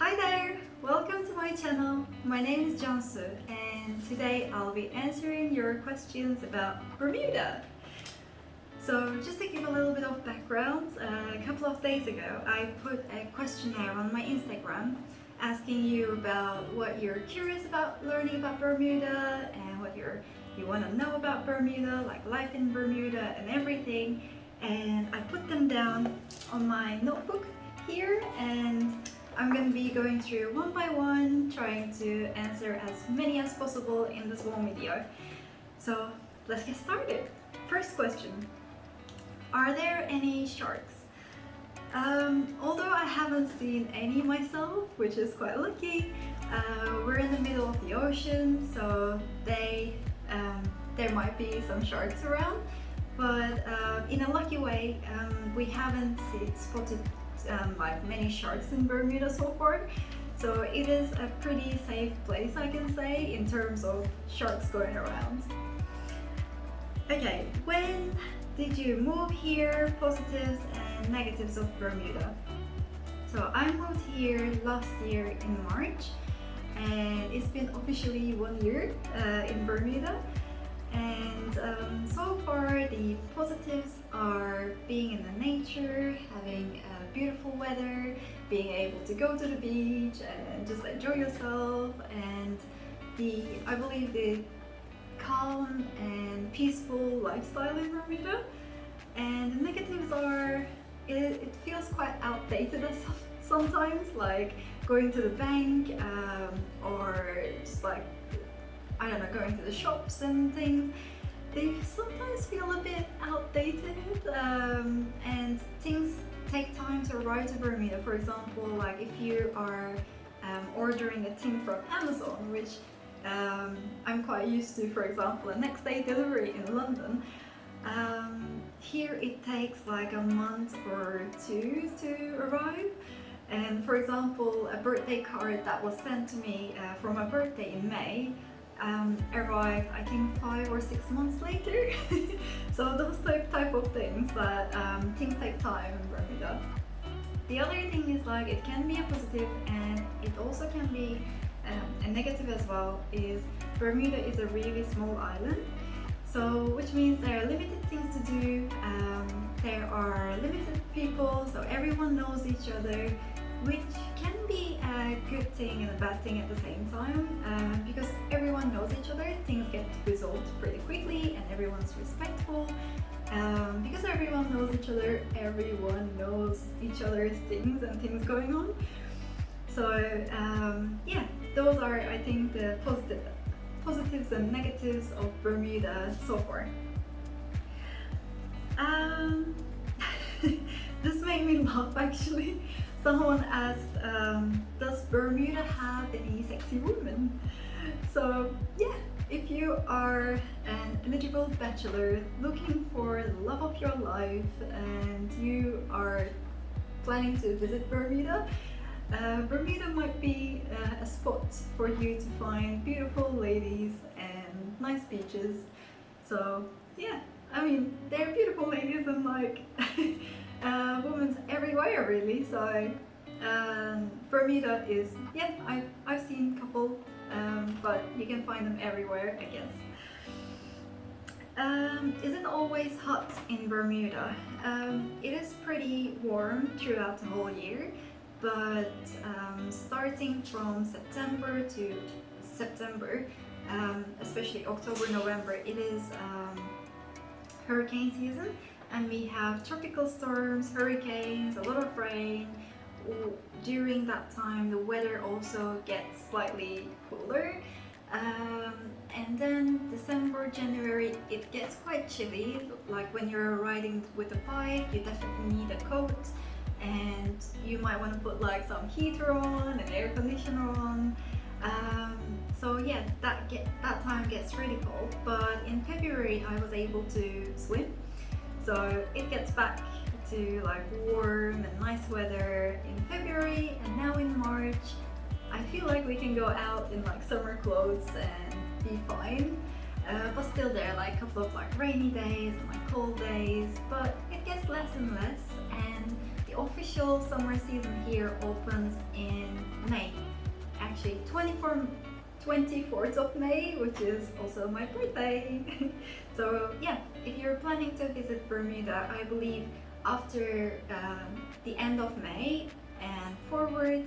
Hi there! Welcome to my channel. My name is Jansu and today I'll be answering your questions about Bermuda. So just to give a little bit of background, a couple of days ago I put a questionnaire on my Instagram asking you about what you're curious about learning about Bermuda and what you want to know about Bermuda, like life in Bermuda and everything. And I put them down on my notebook here and I'm going to be going through one by one, trying to answer as many as possible in this one video. So let's get started. First question. Are there any sharks? Although I haven't seen any myself, which is quite lucky, we're in the middle of the ocean, so there might be some sharks around, but in a lucky way, we haven't spotted like many sharks in Bermuda so far, so it is a pretty safe place, I can say, in terms of sharks going around. Okay, when did you move here? Positives and negatives of Bermuda. So I moved here last year in March and it's been officially 1 year in Bermuda. And so far the positives are being in the nature, having beautiful weather, being able to go to the beach and just enjoy yourself, and I believe the calm and peaceful lifestyle in Bermuda. And the negatives are it feels quite outdated sometimes, like going to the bank or just like, I don't know, going to the shops and things. They sometimes feel a bit outdated and things take time to arrive to Bermuda. For example, like if you are ordering a thing from Amazon, which I'm quite used to, for example, a next day delivery in London, here it takes like a month or two to arrive. And for example, a birthday card that was sent to me for my birthday in May arrived, I think, 5 or 6 months later. So those type of things that things take time in Bermuda. The other thing is, like, it can be a positive and it also can be a negative as well, is Bermuda is a really small island, so which means there are limited things to do, there are limited people, so everyone knows each other, which can be a good thing and a bad thing at the same time, because everyone knows each other, things get resolved pretty quickly and everyone's respectful. Because everyone knows each other, everyone knows each other's things and things going on. So yeah, those are, I think, the positives and negatives of Bermuda so far. This made me laugh actually. Someone asked, does Bermuda have any sexy women? So yeah, if you are an eligible bachelor looking for the love of your life and you are planning to visit Bermuda, Bermuda might be a spot for you to find beautiful ladies and nice beaches. So yeah, I mean, there are beautiful ladies and like women everywhere really, so Bermuda is, yeah, I've seen a couple, but you can find them everywhere, I guess. Is it always hot in Bermuda? It is pretty warm throughout the whole year, but starting from September to September, especially October, November, it is hurricane season, and we have tropical storms, hurricanes, a lot of rain. During that time the weather also gets slightly cooler, and then December, January, it gets quite chilly. Like when you're riding with a bike, you definitely need a coat and you might want to put like some heater on and air conditioner on. So yeah, that time gets really cold, but in February I was able to swim, so it gets back to like warm and nice weather in February, and now in March I feel like we can go out in like summer clothes and be fine, but still there are like a couple of like rainy days and like cold days, but it gets less and less, and the official summer season here opens in May. actually 24th of May, which is also my birthday. So yeah, if you're planning to visit Bermuda, I believe after the end of May and forward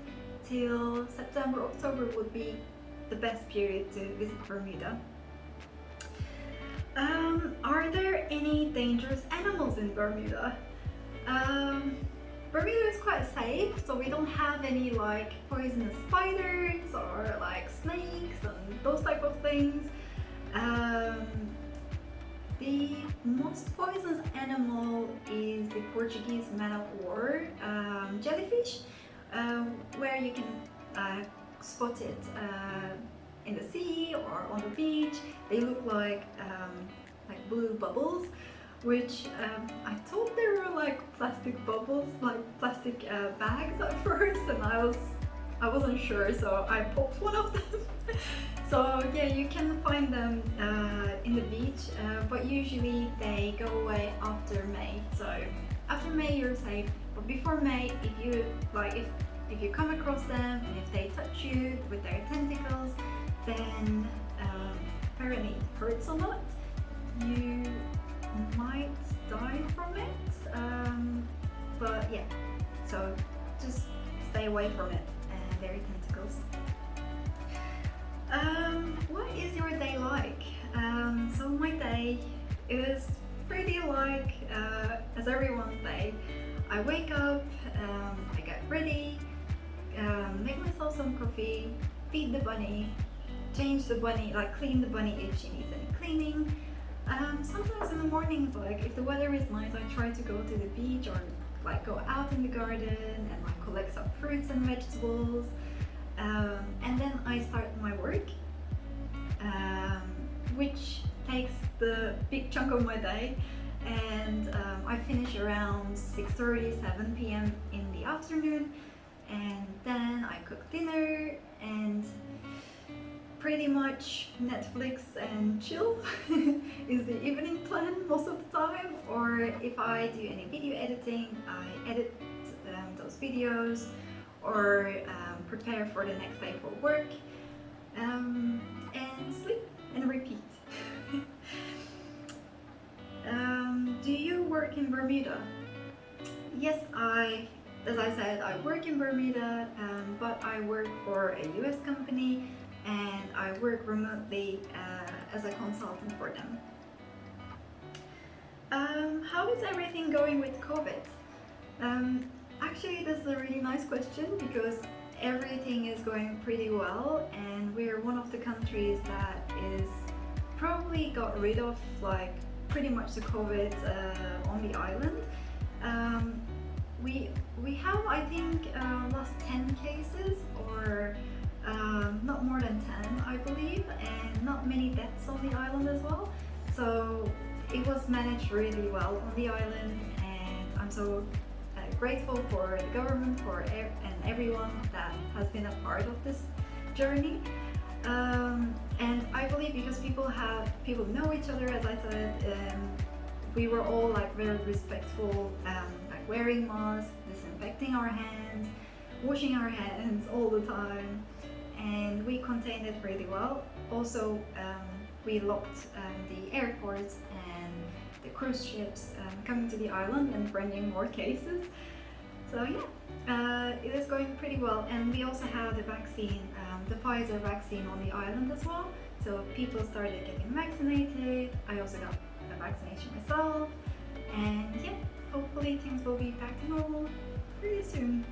till September, October would be the best period to visit Bermuda. Are there any dangerous animals in Bermuda? Bermuda is quite safe, so we don't have any like poisonous spiders or like snakes and those type of things. The most poisonous animal is the Portuguese man-of-war jellyfish, where you can spot it in the sea or on the beach. They look like blue bubbles, which I thought they were like plastic bubbles, like plastic bags at first, and I wasn't sure, so I popped one of them. So yeah, you can find them in the beach, but usually they go away after May. So after May you're safe, but before May, if you come across them and if they touch you with their tentacles, then apparently it hurts a lot. You might die from it, but yeah, so just stay away from it and their tentacles. What is your day like? So my day is pretty like as everyone's day. I wake up, I get ready, make myself some coffee, feed the bunny, change the bunny, like clean the bunny if she needs any cleaning. Sometimes in the mornings, like if the weather is nice, I try to go to the beach or like go out in the garden and like collect some fruits and vegetables. And then I start my work, which takes the big chunk of my day, and I finish around 6:30, 7 p.m. in the afternoon, and then I cook dinner and pretty much Netflix and chill is the evening plan most of the time. Or if I do any video editing, I edit those videos or prepare for the next day for work, and sleep and repeat. Do you work in Bermuda? Yes, as I said, I work in Bermuda, but I work for a US company and I work remotely as a consultant for them. How is everything going with COVID? Actually, this is a really nice question because everything is going pretty well, and we're one of the countries that is probably got rid of like pretty much the COVID on the island. We have, I think, lost 10 cases or not more than 10, I believe, and not many deaths on the island as well. So it was managed really well on the island, and I'm so grateful for the government and everyone that has been a part of this journey. And I believe because people know each other, as I said, we were all like very respectful, like wearing masks, disinfecting our hands, washing our hands all the time, and we contained it really well. Also, we locked the airports and the cruise ships coming to the island and bringing more cases. So yeah, it is going pretty well, and we also have the vaccine, the Pfizer vaccine on the island as well. So people started getting vaccinated. I also got a vaccination myself, and yeah, hopefully things will be back to normal pretty soon.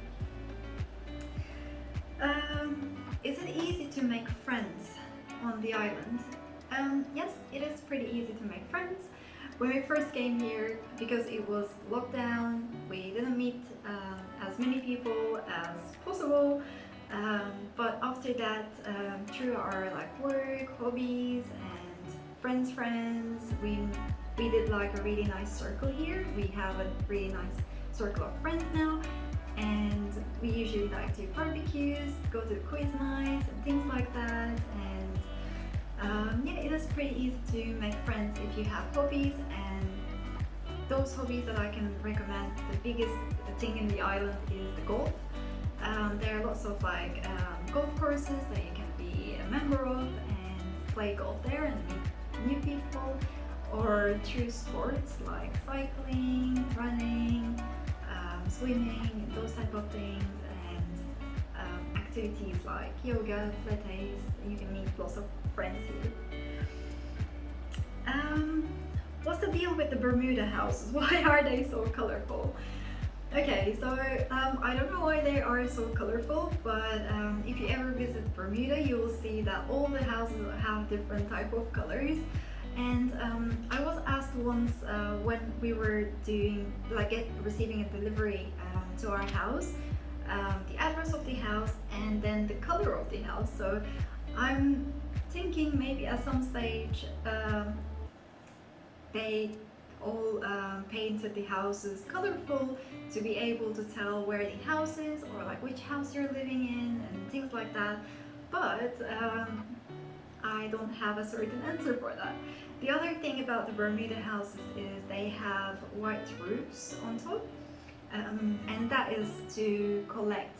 Is it easy to make friends on the island? Yes, it is pretty easy to make friends. When we first came here, because it was lockdown, we didn't meet as many people as possible. But after that, through our like work, hobbies, and friends, we did like a really nice circle here. We have a really nice circle of friends now, and we usually like to barbecues, go to quiz nights and things like that. And yeah, it is pretty easy to make friends if you have hobbies, and those hobbies that I can recommend, the biggest thing in the island is the golf. There are lots of like golf courses that you can be a member of and play golf there and meet new people, or through sports like cycling, running, swimming, and those type of things, and activities like yoga, Pilates. You can meet lots of friends here. What's the deal with the Bermuda houses? Why are they so colorful? Okay, so I don't know why they are so colorful, but if you ever visit Bermuda, you will see that all the houses have different type of colors. And I was asked once when we were doing, receiving a delivery to our house, the address of the house and then the color of the house. So I'm thinking maybe at some stage they all painted the houses colorful to be able to tell where the house is, or like which house you're living in and things like that. But I don't have a certain answer for that. The other thing about the Bermuda houses is they have white roofs on top, and that is to collect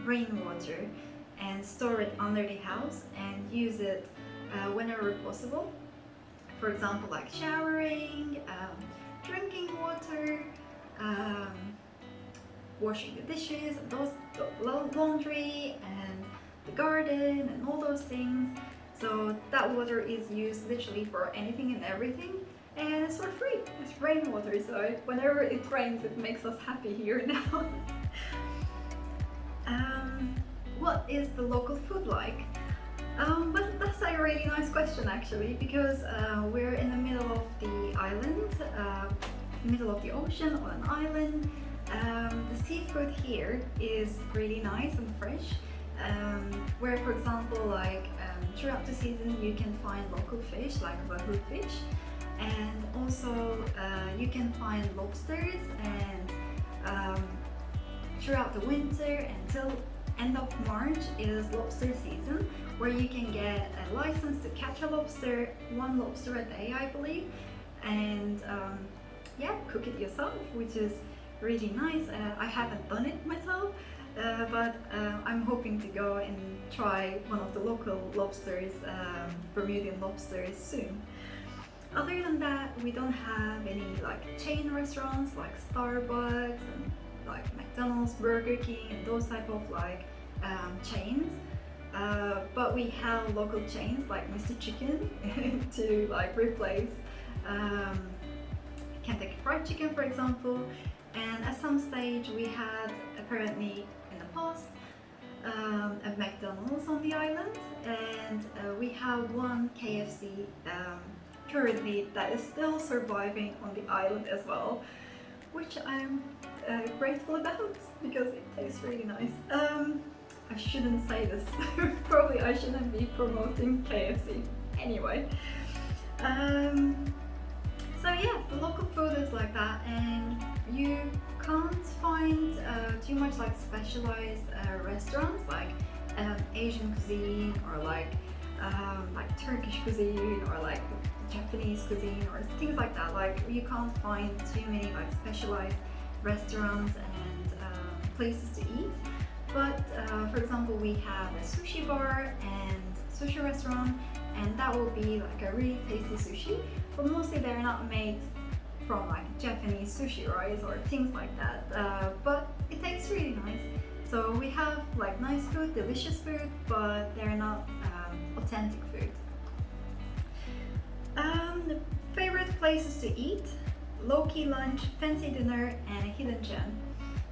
rainwater and store it under the house and use it whenever possible. For example, like showering, drinking water, washing the dishes, and laundry, and the garden, and all those things. So that water is used literally for anything and everything, and it's for free. It's rainwater, so whenever it rains, it makes us happy here now. What is the local food like? But that's a really nice question actually, because we're in the middle of the island, middle of the ocean on an island. The seafood here is really nice and fresh, where for example throughout the season you can find local fish like wahoo fish, and also you can find lobsters, and throughout the winter until end of March is lobster season, where you can get a license to catch a lobster, 1 lobster a day I believe, and cook it yourself, which is really nice. I haven't done it myself, but I'm hoping to go and try one of the local lobsters, Bermudian lobsters, soon. Other than that, we don't have any chain restaurants like Starbucks and McDonald's, Burger King, and those type of chains. But we have local chains like Mr. Chicken to replace Kentucky Fried Chicken, for example. And at some stage we had, apparently in the past, a McDonald's on the island, and we have one KFC currently that is still surviving on the island as well, which I'm grateful about because it tastes really nice. I shouldn't say this. Probably I shouldn't be promoting KFC. Anyway. So yeah, the local food is like that, and you can't find too much specialized restaurants like Asian cuisine, or like Turkish cuisine, or Japanese cuisine, or things like that. You can't find too many specialized restaurants and places to eat. But for example, we have a sushi bar and sushi restaurant, and that will be a really tasty sushi, but mostly they're not made from Japanese sushi rice or things like that, but it tastes really nice. So we have nice food, delicious food, but they're not authentic food. The favorite places to eat: low-key lunch, fancy dinner, and a hidden gem.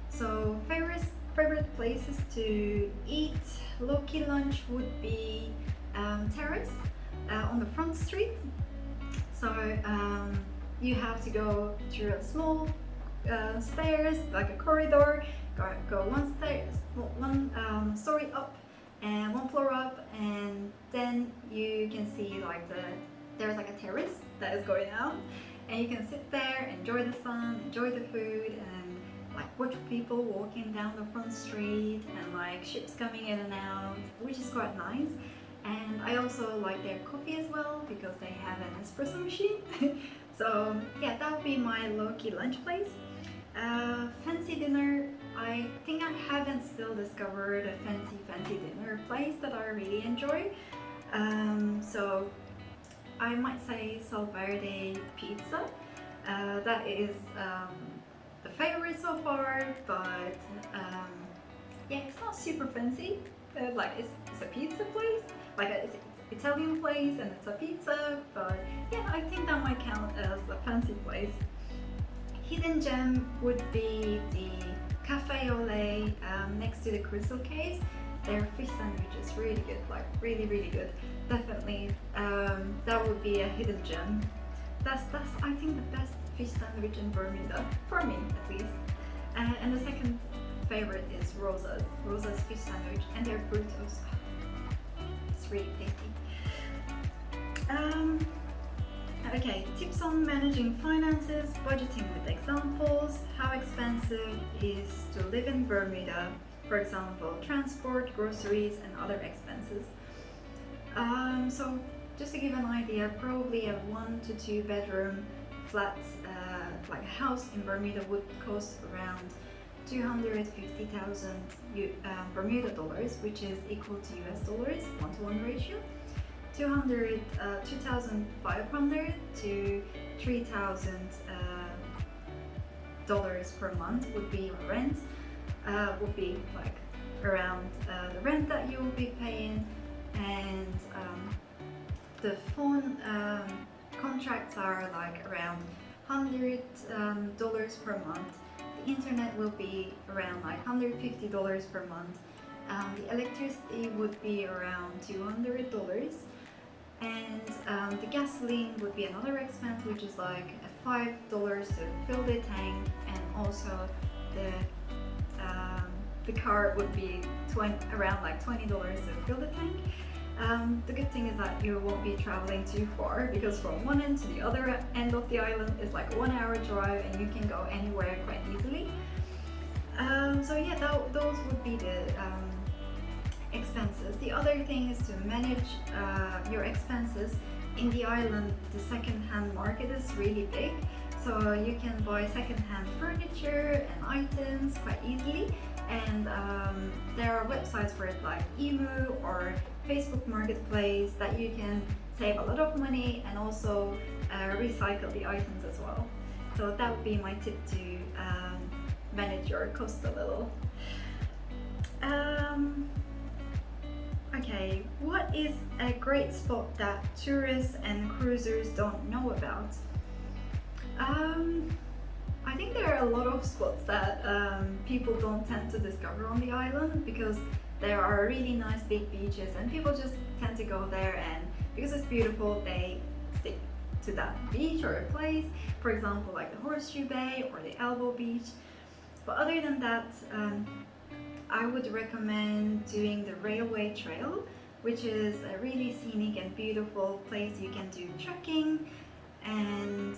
So favorite places to eat low-key lunch would be terrace on the front street. So you have to go through a small stairs, a corridor, go one story up and 1 floor up, and then you can see there's a terrace that is going out, and you can sit there, enjoy the sun, enjoy the food, and watch people walking down the front street, and ships coming in and out, which is quite nice. And I also like their coffee as well because they have an espresso machine. So yeah, that would be my low-key lunch place. Fancy dinner, I think I haven't still discovered a fancy dinner place that I really enjoy. So I might say Salverde Pizza. That is the favorite so far, but yeah, it's not super fancy. Like it's a pizza place, like it's Italian place and it's a pizza, but yeah, I think that might count as a fancy place. Hidden gem would be the Cafe Ole next to the Crystal Caves. Their fish sandwich is really good, like really good. Definitely, that would be a hidden gem. That's I think the best fish sandwich in Bermuda, for me at least. And the second favorite is Rosa's fish sandwich and their burritos. It's really tasty. Okay, tips on managing finances, budgeting with examples, how expensive is to live in Bermuda, for example, transport, groceries, and other expenses. So just to give an idea, probably a 1 to 2 bedroom flat, like a house in Bermuda would cost around 250,000 Bermuda dollars, which is equal to US dollars, 1-to-1 ratio. 2,500 to 3,000 dollars per month would be your rent. Would be like around the rent that you will be paying, and the phone contracts are like around $100 per month. The internet will be around like $150 per month. The electricity would be around $200, and the gasoline would be another expense, which is like $5 to fill the tank, and also the car would be around like $20 to fill the tank. The good thing is that you won't be traveling too far, because from one end to the other end of the island is like a 1-hour drive, and you can go anywhere quite easily. So yeah, those would be the expenses. The other thing is to manage your expenses. In the island, the second-hand market is really big, so you can buy second-hand furniture and items quite easily, and there are websites for it like Emu or Facebook Marketplace that you can save a lot of money and also recycle the items as well. So that would be my tip to manage your costs a little. Okay, what is a great spot that tourists and cruisers don't know about? I think there are a lot of spots that people don't tend to discover on the island, because there are really nice big beaches and people just tend to go there, and because it's beautiful they stick to that beach or a place, for example like the Horseshoe Bay or the Elbow Beach. But other than that, I would recommend doing the Railway Trail, which is a really scenic and beautiful place. You can do trekking, and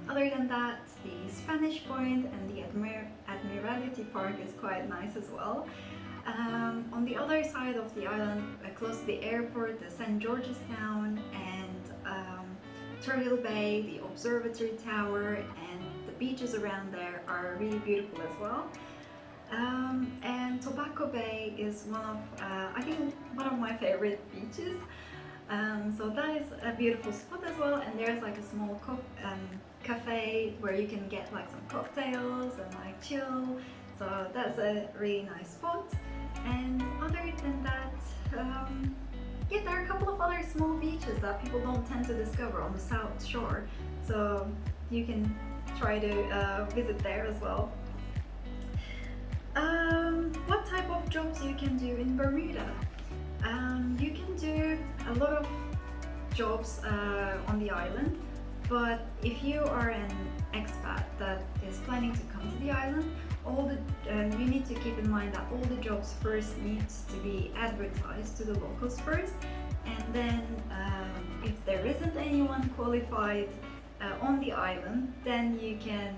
other than that, the Spanish Point and the Admiralty Park is quite nice as well. On the other side of the island, close to the airport, the St. George's Town and Turtle Bay, the Observatory Tower, and the beaches around there are really beautiful as well. And Tobacco Bay is one of, I think, one of my favorite beaches. So that is a beautiful spot as well, and there's like a small cafe where you can get like some cocktails and like chill. So that's a really nice spot. And other than that, yeah, there are a couple of other small beaches that people don't tend to discover on the South Shore. So you can try to visit there as well. What type of jobs you can do in Bermuda? You can do a lot of jobs on the island, but if you are an expat that is planning to come to the island, you need to keep in mind that all the jobs first need to be advertised to the locals first, and then if there isn't anyone qualified on the island, then you can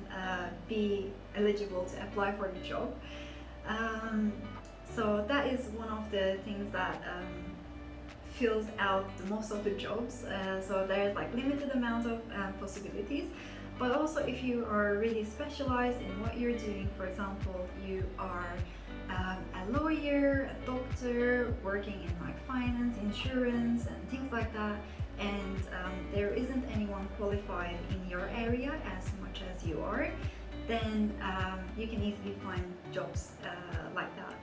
be eligible to apply for the job. So that is one of the things that fills out the most of the jobs. So there's like limited amount of possibilities, but also if you are really specialized in what you're doing. For example, you are a lawyer, a doctor, working in like finance, insurance and things like that, and there isn't anyone qualified in your area as much as you are, then you can easily find jobs like that.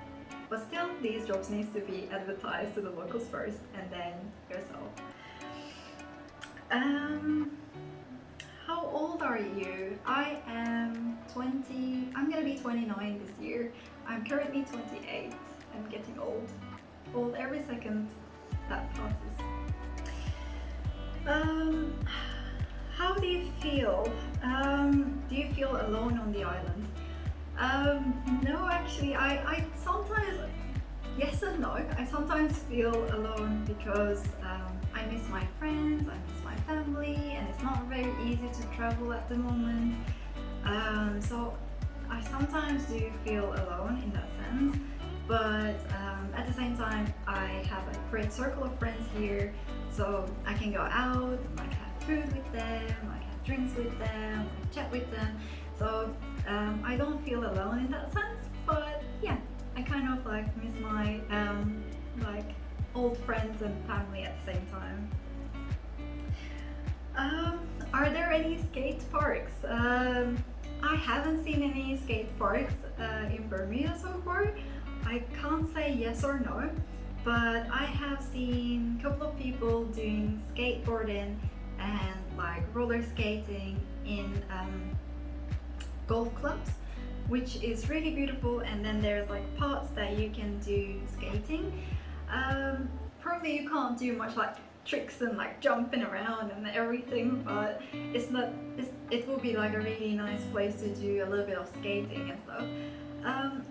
But still, these jobs need to be advertised to the locals first and then yourself. How old are you? I am 20, I'm gonna be 29 this year. I'm currently 28. I'm getting old. Old every second that passes. How do you feel? Do you feel alone on the island? No, actually, I sometimes, yes and no. I sometimes feel alone because I miss my friends, I miss my family, and it's not very easy to travel at the moment. So I sometimes do feel alone in that sense, but at the same time, I have a great circle of friends here, so I can go out, like have food with them, like have drinks with them, like chat with them. So I don't feel alone in that sense, but yeah, I kind of like miss my like old friends and family at the same time. Are there any skate parks? I haven't seen any skate parks in Bermuda so far. I can't say yes or no, but I have seen a couple of people doing skateboarding and like roller skating in golf clubs, which is really beautiful. And then there's like parts that you can do skating. Probably you can't do much like tricks and like jumping around and everything, but it will be like a really nice place to do a little bit of skating and stuff.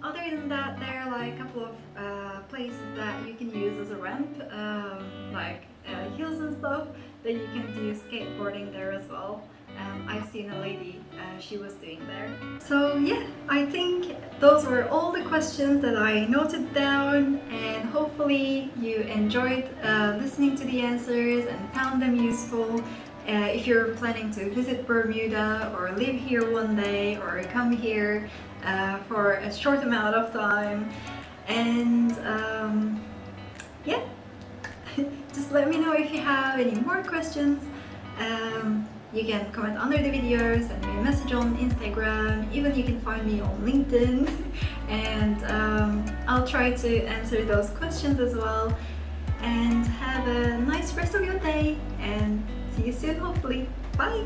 Other than that, there are like a couple of places that you can use as a ramp, like hills and stuff, that you can do skateboarding there as well. I've seen a lady, she was doing there. So yeah, I think those were all the questions that I noted down, and hopefully you enjoyed listening to the answers and found them useful. If you're planning to visit Bermuda or live here one day or come here for a short amount of time, and yeah, just let me know if you have any more questions. You can comment under the videos, send me a message on Instagram, even you can find me on LinkedIn, and I'll try to answer those questions as well. And have a nice rest of your day, and see you soon hopefully. Bye!